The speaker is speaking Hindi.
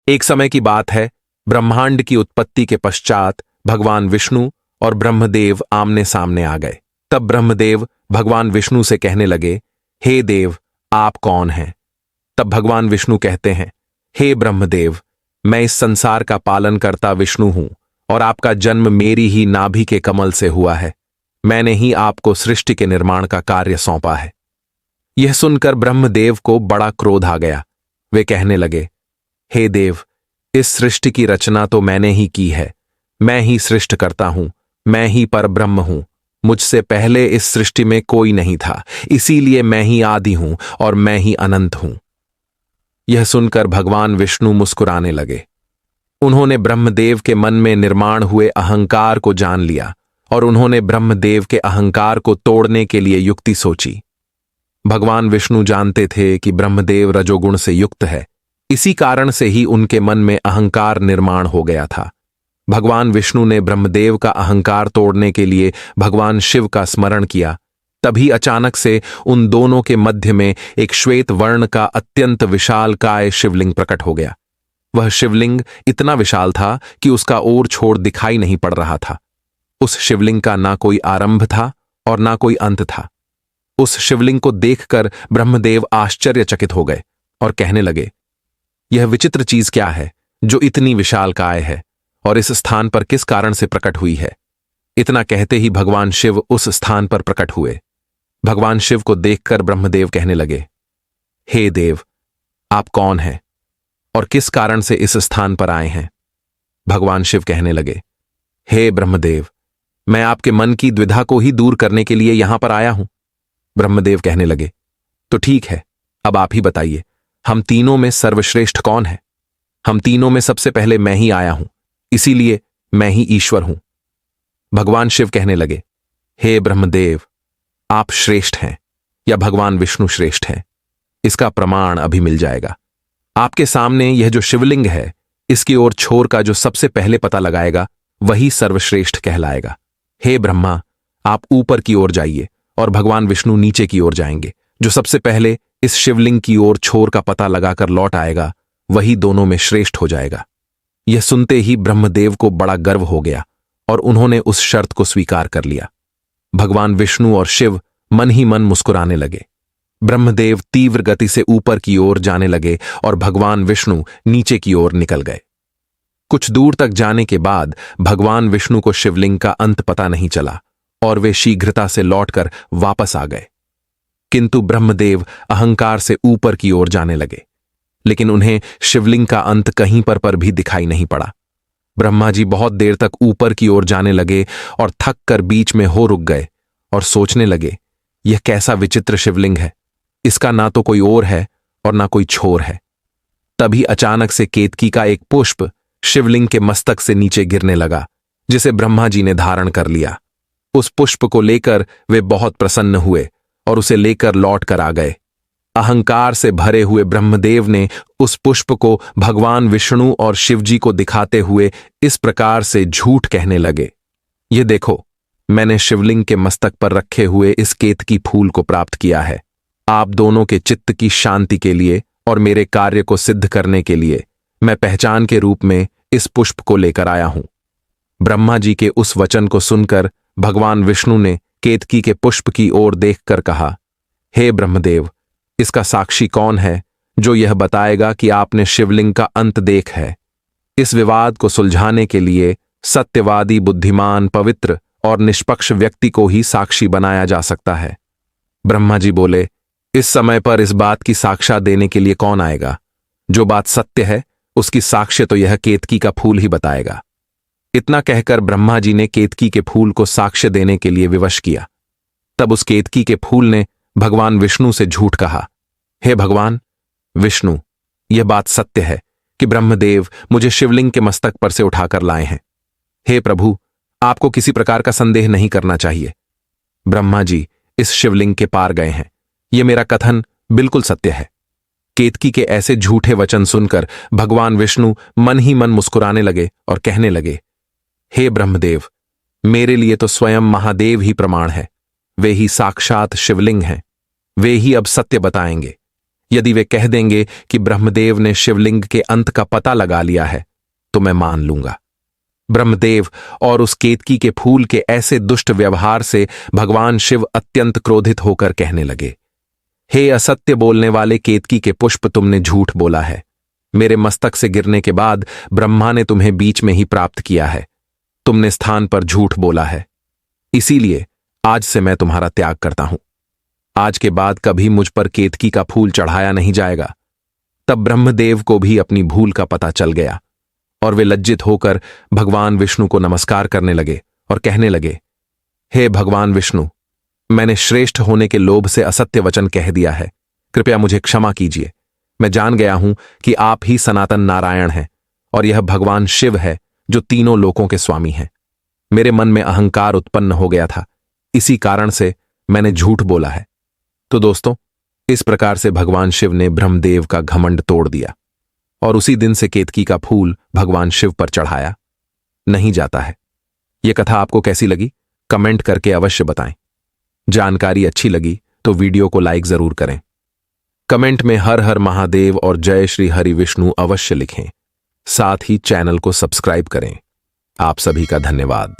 एक समय की बात है, ब्रह्मांड की उत्पत्ति के पश्चात भगवान विष्णु और ब्रह्मदेव आमने सामने आ गए। तब ब्रह्मदेव भगवान विष्णु से कहने लगे, हे देव, आप कौन हैं? तब भगवान विष्णु कहते हैं, हे ब्रह्मदेव, मैं इस संसार का पालन करता विष्णु हूं और आपका जन्म मेरी ही नाभि के कमल से हुआ है। मैंने ही आपको सृष्टि के निर्माण का कार्य सौंपा है। यह सुनकर ब्रह्मदेव को बड़ा क्रोध आ गया। वे कहने लगे, हे देव, इस सृष्टि की रचना तो मैंने ही की है। मैं ही सृष्ट करता हूं, मैं ही परब्रह्म हूं। मुझसे पहले इस सृष्टि में कोई नहीं था, इसीलिए मैं ही आदि हूं और मैं ही अनंत हूं। यह सुनकर भगवान विष्णु मुस्कुराने लगे। उन्होंने ब्रह्मदेव के मन में निर्माण हुए अहंकार को जान लिया और उन्होंने ब्रह्मदेव के अहंकार को तोड़ने के लिए युक्ति सोची। भगवान विष्णु जानते थे कि ब्रह्मदेव रजोगुण से युक्त है, इसी कारण से ही उनके मन में अहंकार निर्माण हो गया था। भगवान विष्णु ने ब्रह्मदेव का अहंकार तोड़ने के लिए भगवान शिव का स्मरण किया। तभी अचानक से उन दोनों के मध्य में एक श्वेत वर्ण का अत्यंत विशालकाय शिवलिंग प्रकट हो गया। वह शिवलिंग इतना विशाल था कि उसका ओर छोर दिखाई नहीं पड़ रहा था। उस शिवलिंग का ना कोई आरंभ था और ना कोई अंत था। उस शिवलिंग को देखकर ब्रह्मदेव आश्चर्यचकित हो गए और कहने लगे, यह विचित्र चीज क्या है जो इतनी विशालकाय है और इस स्थान पर किस कारण से प्रकट हुई है? इतना कहते ही भगवान शिव उस स्थान पर प्रकट हुए। भगवान शिव को देखकर ब्रह्मदेव कहने लगे, हे देव, आप कौन हैं और किस कारण से इस स्थान पर आए हैं? भगवान शिव कहने लगे, हे ब्रह्मदेव, मैं आपके मन की द्विधा को ही दूर करने के लिए यहां पर आया हूं। ब्रह्मदेव कहने लगे, तो ठीक है, अब आप ही बताइए, हम तीनों में सर्वश्रेष्ठ कौन है? हम तीनों में सबसे पहले मैं ही आया हूं, इसीलिए मैं ही ईश्वर हूं। भगवान शिव कहने लगे, हे ब्रह्मदेव, आप श्रेष्ठ हैं या भगवान विष्णु श्रेष्ठ हैं, इसका प्रमाण अभी मिल जाएगा। आपके सामने यह जो शिवलिंग है, इसकी ओर छोर का जो सबसे पहले पता लगाएगा वही सर्वश्रेष्ठ कहलाएगा। हे ब्रह्मा, आप ऊपर की ओर जाइए और भगवान विष्णु नीचे की ओर जाएंगे। जो सबसे पहले इस शिवलिंग की ओर छोर का पता लगाकर लौट आएगा वही दोनों में श्रेष्ठ हो जाएगा। यह सुनते ही ब्रह्मदेव को बड़ा गर्व हो गया और उन्होंने उस शर्त को स्वीकार कर लिया। भगवान विष्णु और शिव मन ही मन मुस्कुराने लगे। ब्रह्मदेव तीव्र गति से ऊपर की ओर जाने लगे और भगवान विष्णु नीचे की ओर निकल गए। कुछ दूर तक जाने के बाद भगवान विष्णु को शिवलिंग का अंत पता नहीं चला और वे शीघ्रता से लौटकर वापस आ गए। किंतु ब्रह्मदेव अहंकार से ऊपर की ओर जाने लगे, लेकिन उन्हें शिवलिंग का अंत कहीं पर भी दिखाई नहीं पड़ा। ब्रह्मा जी बहुत देर तक ऊपर की ओर जाने लगे और थक कर बीच में हो रुक गए और सोचने लगे, यह कैसा विचित्र शिवलिंग है, इसका ना तो कोई ओर है और ना कोई छोर है। तभी अचानक से केतकी का एक पुष्प शिवलिंग के मस्तक से नीचे गिरने लगा, जिसे ब्रह्मा जी ने धारण कर लिया। उस पुष्प को लेकर वे बहुत प्रसन्न हुए और उसे लेकर लौट कर आ गए। अहंकार से भरे हुए ब्रह्मदेव ने उस पुष्प को भगवान विष्णु और शिवजी को दिखाते हुए इस प्रकार से झूठ कहने लगे, ये देखो, मैंने शिवलिंग के मस्तक पर रखे हुए इस केतकी फूल को प्राप्त किया है। आप दोनों के चित्त की शांति के लिए और मेरे कार्य को सिद्ध करने के लिए मैं पहचान के रूप में इस पुष्प को लेकर आया हूं। ब्रह्मा जी के उस वचन को सुनकर भगवान विष्णु ने केतकी के पुष्प की ओर देखकर कहा, हे ब्रह्मदेव, इसका साक्षी कौन है जो यह बताएगा कि आपने शिवलिंग का अंत देख है? इस विवाद को सुलझाने के लिए सत्यवादी, बुद्धिमान, पवित्र और निष्पक्ष व्यक्ति को ही साक्षी बनाया जा सकता है। ब्रह्मा जी बोले, इस समय पर इस बात की साक्ष्य देने के लिए कौन आएगा? जो बात सत्य है उसकी साक्ष्य तो यह केतकी का फूल ही बताएगा। इतना कहकर ब्रह्मा जी ने केतकी के फूल को साक्ष्य देने के लिए विवश किया। तब उस केतकी के फूल ने भगवान विष्णु से झूठ कहा, हे भगवान विष्णु, यह बात सत्य है कि ब्रह्मदेव मुझे शिवलिंग के मस्तक पर से उठाकर लाए हैं। हे प्रभु, आपको किसी प्रकार का संदेह नहीं करना चाहिए। ब्रह्मा जी इस शिवलिंग के पार गए हैं, यह मेरा कथन बिल्कुल सत्य है। केतकी के ऐसे झूठे वचन सुनकर भगवान विष्णु मन ही मन मुस्कुराने लगे और कहने लगे, हे ब्रह्मदेव, मेरे लिए तो स्वयं महादेव ही प्रमाण है। वे ही साक्षात शिवलिंग हैं, वे ही अब सत्य बताएंगे। यदि वे कह देंगे कि ब्रह्मदेव ने शिवलिंग के अंत का पता लगा लिया है तो मैं मान लूंगा। ब्रह्मदेव और उस केतकी के फूल के ऐसे दुष्ट व्यवहार से भगवान शिव अत्यंत क्रोधित होकर कहने लगे, हे असत्य बोलने वाले केतकी के पुष्प, तुमने झूठ बोला है। मेरे मस्तक से गिरने के बाद ब्रह्मा ने तुम्हें बीच में ही प्राप्त किया है। तुमने स्थान पर झूठ बोला है, इसीलिए आज से मैं तुम्हारा त्याग करता हूं। आज के बाद कभी मुझ पर केतकी का फूल चढ़ाया नहीं जाएगा। तब ब्रह्मदेव को भी अपनी भूल का पता चल गया और वे लज्जित होकर भगवान विष्णु को नमस्कार करने लगे और कहने लगे, हे भगवान विष्णु, मैंने श्रेष्ठ होने के लोभ से असत्य वचन कह दिया है। कृपया मुझे क्षमा कीजिए। मैं जान गया हूं कि आप ही सनातन नारायण हैं और यह भगवान शिव है जो तीनों लोकों के स्वामी हैं। मेरे मन में अहंकार उत्पन्न हो गया था, इसी कारण से मैंने झूठ बोला है। तो दोस्तों, इस प्रकार से भगवान शिव ने ब्रह्मदेव का घमंड तोड़ दिया और उसी दिन से केतकी का फूल भगवान शिव पर चढ़ाया नहीं जाता है। यह कथा आपको कैसी लगी कमेंट करके अवश्य बताएं। जानकारी अच्छी लगी तो वीडियो को लाइक जरूर करें। कमेंट में हर हर महादेव और जय श्री हरि विष्णु अवश्य लिखें। साथ ही चैनल को सब्सक्राइब करें। आप सभी का धन्यवाद।